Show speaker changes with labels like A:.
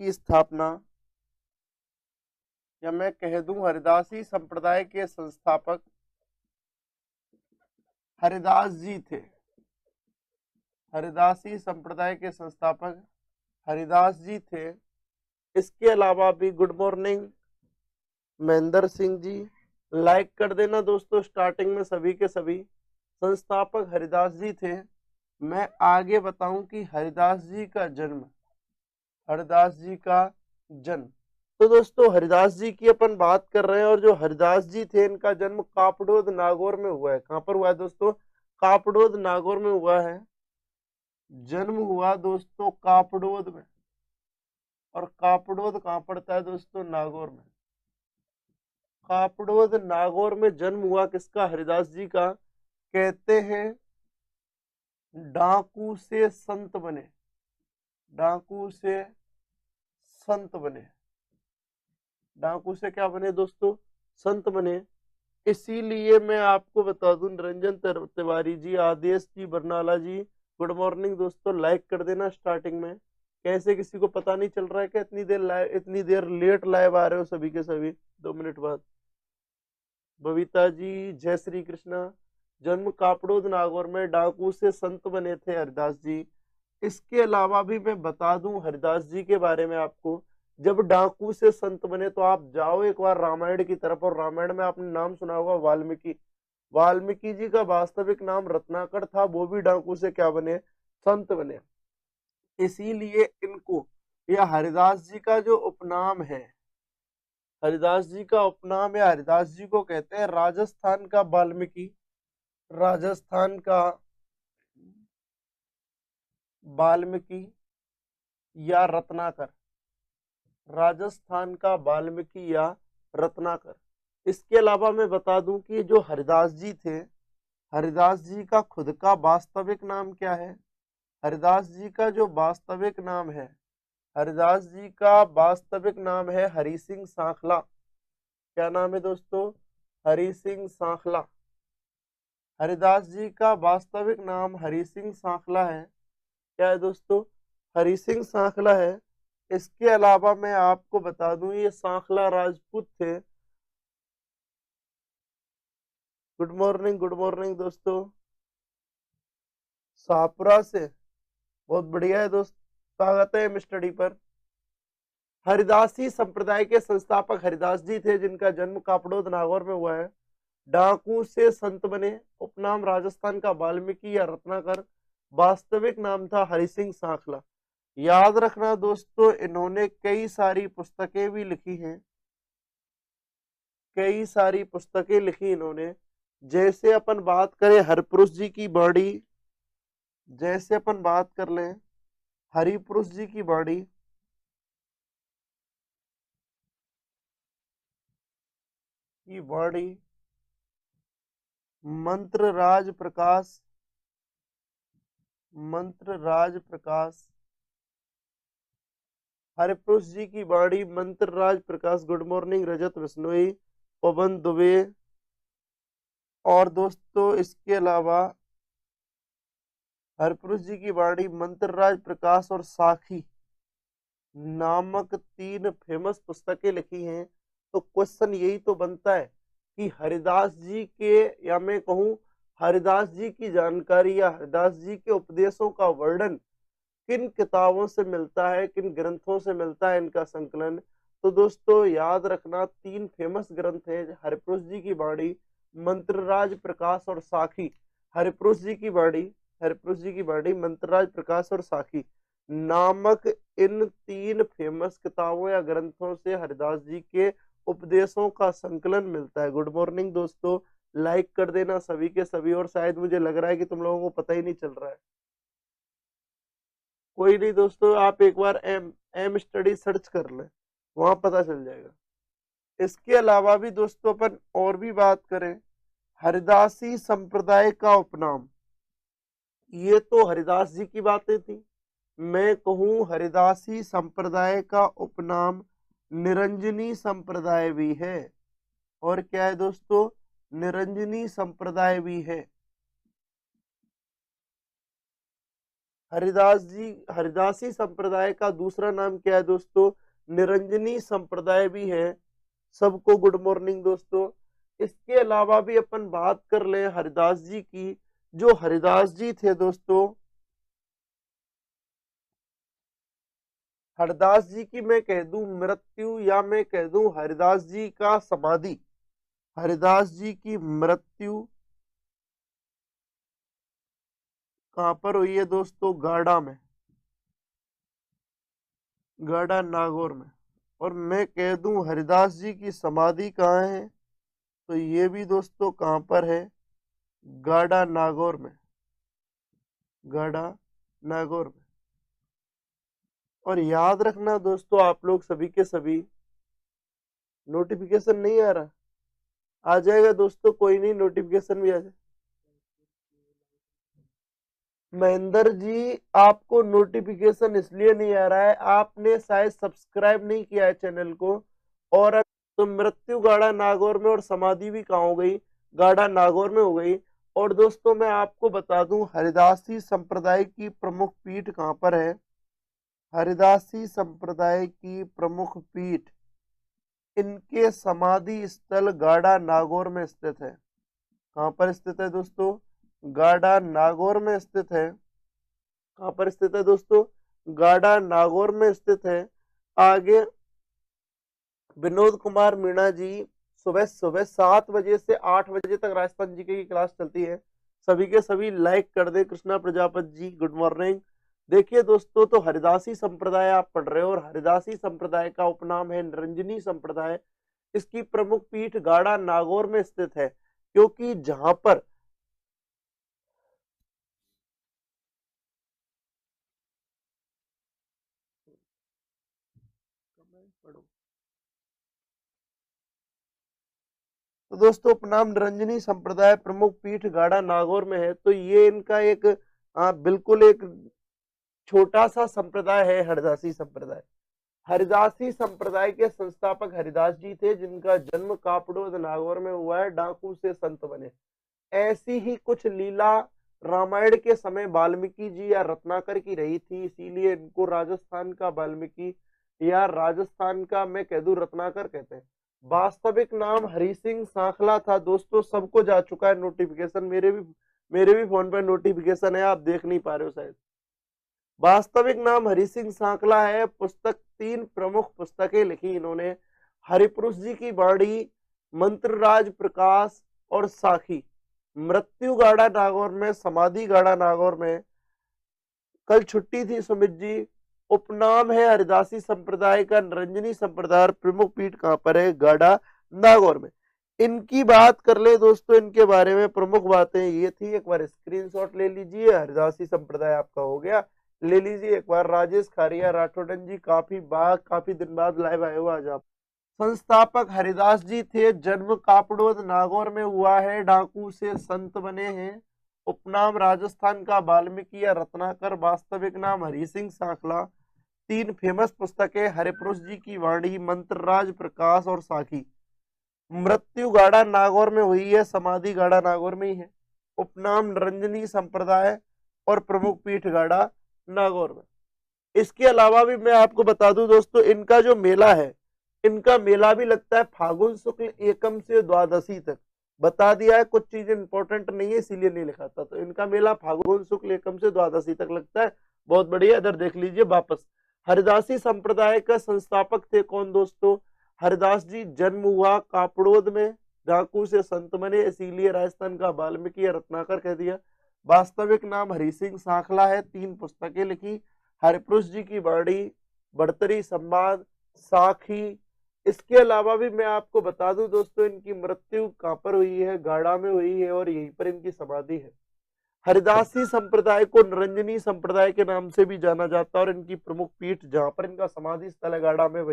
A: की स्थापना, या मैं कह दूं हरिदासी संप्रदाय के संस्थापक हरिदास जी थे। हरिदासी संप्रदाय के संस्थापक हरिदास जी थे। इसके अलावा भी good morning Mahendra Singh ji, like कर देना दोस्तों स्टार्टिंग में सभी के सभी। संस्थापक हरिदास जी थे। मैं आगे बताऊं कि हरिदास जी का जन्म, हरिदास जी का जन्म, तो दोस्तों हरिदास जी की अपन बात कर रहे हैं और जो हरिदास जी थे इनका जन्म कापड़ोद नागौर में हुआ है। कहां पर हुआ है दोस्तों? कापड़ोद नागौर में हुआ है। जन्म हुआ दोस्तों कापड़ोद में, और कापड़ोद कहां पड़ता है दोस्तों? नागौर में। कापड़ोद नागौर में जन्म हुआ किसका? हरिदास जी का। कहते हैं डाकू से संत बने, डाकू से संत बने, डाकू से क्या बने दोस्तों? संत बने। इसीलिए मैं आपको बता दूं निरंजन तिवारी जी, आदेश जी, बरनाला जी, गुड मॉर्निंग दोस्तों, लाइक कर देना स्टार्टिंग में। कैसे किसी को पता नहीं चल रहा है क्या इतनी देर लेट लाइव आ रहे हो सभी के सभी? 2 मिनट बाद। बबीता जी, जय श्री कृष्णा। जन्म कापड़ोद नागौर में, डाकू से संत बने थे हरिदास जी। इसके अलावा भी मैं बता दूं हरिदास जी के बारे में आपको, जब डाकू से संत बने तो आप जाओ एक बार रामायण की तरफ, और रामायण में आपने नाम सुना होगा वाल्मीकि। वाल्मीकि जी का वास्तविक नाम रत्नाकर था, वो भी डाकू से क्या बने? संत बने। इसीलिए इनको, यह हरिदास जी का जो उपनाम है, हरिदास जी का उपनाम है, हरिदास जी को कहते हैं राजस्थान का वाल्मीकि, राजस्थान का वाल्मीकि या रत्नाकर, राजस्थान का वाल्मीकि या रत्नाकर। इसके अलावा मैं बता दूं कि जो हरिदास जी थे, हरिदास जी का खुद का वास्तविक नाम क्या है? हरिदास जी का जो वास्तविक नाम है, हरिदास जी का वास्तविक नाम है हरि सिंह सांखला। क्या नाम है दोस्तों? हरि सिंह सांखला। हरिदास जी का वास्तविक नाम हरि सिंह सांखला है। क्या है दोस्तों? हरि सिंह सांखला है। इसके अलावा मैं आपको बता दूं ये सांखला राजपूत थे। गुड मॉर्निंग दोस्तों, शाहपुरा से, बहुत बढ़िया है दोस्त, स्वागत है स्टडी पर। हरिदासी संप्रदाय के संस्थापक हरिदास जी थे, जिनका जन्म कापड़ोद नागौर में हुआ है। डाकू से संत बने, उपनाम राजस्थान का वाल्मीकि या रत्नाकर, वास्तविक नाम था हरि सिंह सांखला। याद रखना दोस्तों इन्होंने कई सारी पुस्तकें भी लिखी हैं, कई सारी पुस्तकें लिखी इन्होंने। जैसे अपन बात करें हरिपुरुष जी की बाणी, जैसे अपन बात कर लें हरिपुरुष जी की बाणी, की बाणी, मंत्र राज प्रकाश, मंत्र राज प्रकाश, हरिपुरुष जी की बाणी, मंत्र राज प्रकाश। गुड मॉर्निंग रजत बिश्नोई, पवन दुबे। और दोस्तों इसके अलावा हरिपुरुष जी की बाणी, मंत्रराज प्रकाश और साखी नामक 3 फेमस पुस्तकें लिखी हैं। तो क्वेश्चन यही तो बनता है कि हरिदास जी के, या मैं कहूं हरिदास जी की जानकारी या हरिदास जी के उपदेशों का वर्णन किन किताबों से मिलता है, किन ग्रंथों से मिलता है इनका संकलन? तो दोस्तों याद रखना 3 फेमस ग्रंथ हैं, हरिपुरुष जी की बाणी, मंत्रराज प्रकाश और साखी। हरिपुरुष जी की बाणी, हरिपुरुष जी की बाणी, मंत्रराज प्रकाश और साखी नामक इन 3 फेमस किताबों या ग्रंथों से हरिदास जी के उपदेशों का संकलन मिलता है। गुड मॉर्निंग दोस्तों, लाइक कर देना सभी के सभी। और शायद मुझे लग रहा है कि तुम लोगों को पता ही नहीं चल रहा है। कोई नहीं दोस्तों, आप एक बार एम स्टडी सर्च कर लें, वहां पता चल जाएगा। इसके अलावा भी दोस्तों अपन और भी बात करें, हरिदासी संप्रदाय का उपनाम, ये तो हरिदास जी की बातें थी। मैं कहूं हरिदासी संप्रदाय का उपनाम निरंजनी संप्रदाय भी है। और क्या है दोस्तों? निरंजनी संप्रदाय भी है। हरिदासी संप्रदाय का दूसरा नाम क्या है दोस्तों? निरंजनी संप्रदाय भी है। सबको गुड मॉर्निंग दोस्तों। इसके अलावा भी अपन बात कर ले हरिदास जी की। जो हरिदास जी थे दोस्तों, हरिदास जी की मैं कह दूं मृत्यु, या मैं कह दूं हरिदास जी का समाधि, हरिदास जी की मृत्यु कहां पर हुई है दोस्तों? गाड़ा में, गाड़ा नागौर में। और मैं कह दूं हरिदास जी की समाधि कहाँ है, तो ये भी दोस्तों कहां पर है? गाड़ा नागौर में, गाड़ा नागौर में। और याद रखना दोस्तों, आप लोग सभी के सभी, नोटिफिकेशन नहीं आ रहा, आ जाएगा दोस्तों, कोई नहीं, नोटिफिकेशन भी आ जाए। महेंद्र जी, आपको नोटिफिकेशन इसलिए नहीं आ रहा है, आपने शायद सब्सक्राइब नहीं किया है चैनल को। और तो मृत्यु गाड़ा नागौर में और समाधि भी कहाँ हो गई? गाड़ा नागौर में हो गई। और दोस्तों मैं आपको बता दूं हरिदासी संप्रदाय की प्रमुख पीठ कहाँ पर है? हरिदासी संप्रदाय की प्रमुख पीठ, इनके समाधि स्थल गाड़ा नागौर में स्थित है। कहाँ पर स्थित है दोस्तों? गाड़ा नागौर में स्थित है। कहाँ पर स्थित है दोस्तों? गाड़ा नागौर में स्थित है। आगे विनोद कुमार मीणा जी, सुबह सुबह 7 बजे से 8 बजे तक राजस्थान जीके की क्लास चलती है। सभी के सभी लाइक कर दे। Krishna Prajapati ji good morning. देखिए दोस्तों, तो हरिदासी संप्रदाय आप पढ़ रहे हो, और हरिदासी संप्रदाय का उपनाम है निरंजनी संप्रदाय। इसकी प्रमुख पीठ गाड़ा नागौर में स्थित है, क्योंकि जहां पर तो दोस्तों उपनाम निरंजनी संप्रदाय, प्रमुख पीठ गाड़ा नागौर में है। तो ये इनका एक बिल्कुल एक छोटा सा संप्रदाय है हरिदासी संप्रदाय। हरिदासी संप्रदाय के संस्थापक हरिदास जी थे, जिनका जन्म कापड़ोद नागौर में हुआ है। डाकू से संत बने। ऐसी ही कुछ लीला रामायण के समय वाल्मीकि जी या रत्नाकर की रही थी, इसीलिए इनको राजस्थान का वाल्मीकि या राजस्थान का मैं कह दूं रत्नाकर कहते हैं। वास्तविक नाम हरि सिंह सांखला था दोस्तों। सबको जा चुका है नोटिफिकेशन, मेरे भी फोन पर नोटिफिकेशन है, आप देख नहीं पा रहे हो शायद। वास्तविक नाम हरि सिंह सांकला है। पुस्तक 3 प्रमुख पुस्तकें लिखी इन्होंने। हरिपुरुष जी की वाणी, मंत्रराज प्रकाश और साखी। मृत्यु गाड़ा नागौर में, समाधि गाड़ा नागौर में। कल छुट्टी थी सुमित जी। उपनाम है हरिदासी संप्रदाय का निरंजनी संप्रदाय। प्रमुख पीठ कहां पर है? गाड़ा नागौर में। इनकी बात कर ले दोस्तों, इनके बारे में प्रमुख बातें ये थी। एक बार स्क्रीनशॉट ले लीजिए। हरिदासी संप्रदाय आपका हो गया, ले लीजिए एक बार। राजेश खारिया राठौड़न जी, काफी दिन बाद लाइव आए हो आज आप। संस्थापक हरिदास जी थे। जन्म कापड़ोद नागौर में हुआ है। डाकू से संत बने हैं। उपनाम राजस्थान का वाल्मीकि या रत्नाकर। वास्तविक नाम हरि सिंह सांखला। 3 फेमस पुस्तकें हरिपुरुष जी की वाणी, मंत्रराज प्रकाश और साखी। मृत्यु गाड़ा नागौर में हुई है, समाधि गाड़ा नागौर में ही है। उपनाम निरंजनी संप्रदाय और प्रमुख पीठ गाड़ा नागौर में। इसके अलावा भी मैं आपको बता दूं दोस्तों, इनका जो मेला है, इनका मेला भी लगता है फागुन शुक्ल एकम से द्वादशी तक। बता दिया है, कुछ चीजें इंपॉर्टेंट नहीं है इसीलिए नहीं लिखा था। तो इनका मेला फागुन शुक्ल एकम से द्वादशी तक लगता है। बहुत बढ़िया, इधर देख लीजिए वापस। हरिदासी संप्रदाय का संस्थापक थे कौन दोस्तों? हरिदास जी। जन्म हुआ कापड़ोद में, डाकू से संत बने, इसीलिए राजस्थान का वाल्मीकि या रत्नाकर कह दिया। वास्तविक नाम हरि सिंह सांखला है। 3 पुस्तकें लिखी, हरिपुरुष जी की वाणी, बढ़तरी संवाद, साखी। इसके अलावा भी मैं आपको बता दूं दोस्तों, इनकी मृत्यु कहां पर हुई है? गाड़ा में हुई है, और यहीं पर इनकी समाधि है। हरिदासी संप्रदाय को निरंजनी संप्रदाय के नाम से भी जाना जाता है, और इनकी प्रमुख पीठ जहां पर इनका समाधि स्थल है गाड़ा में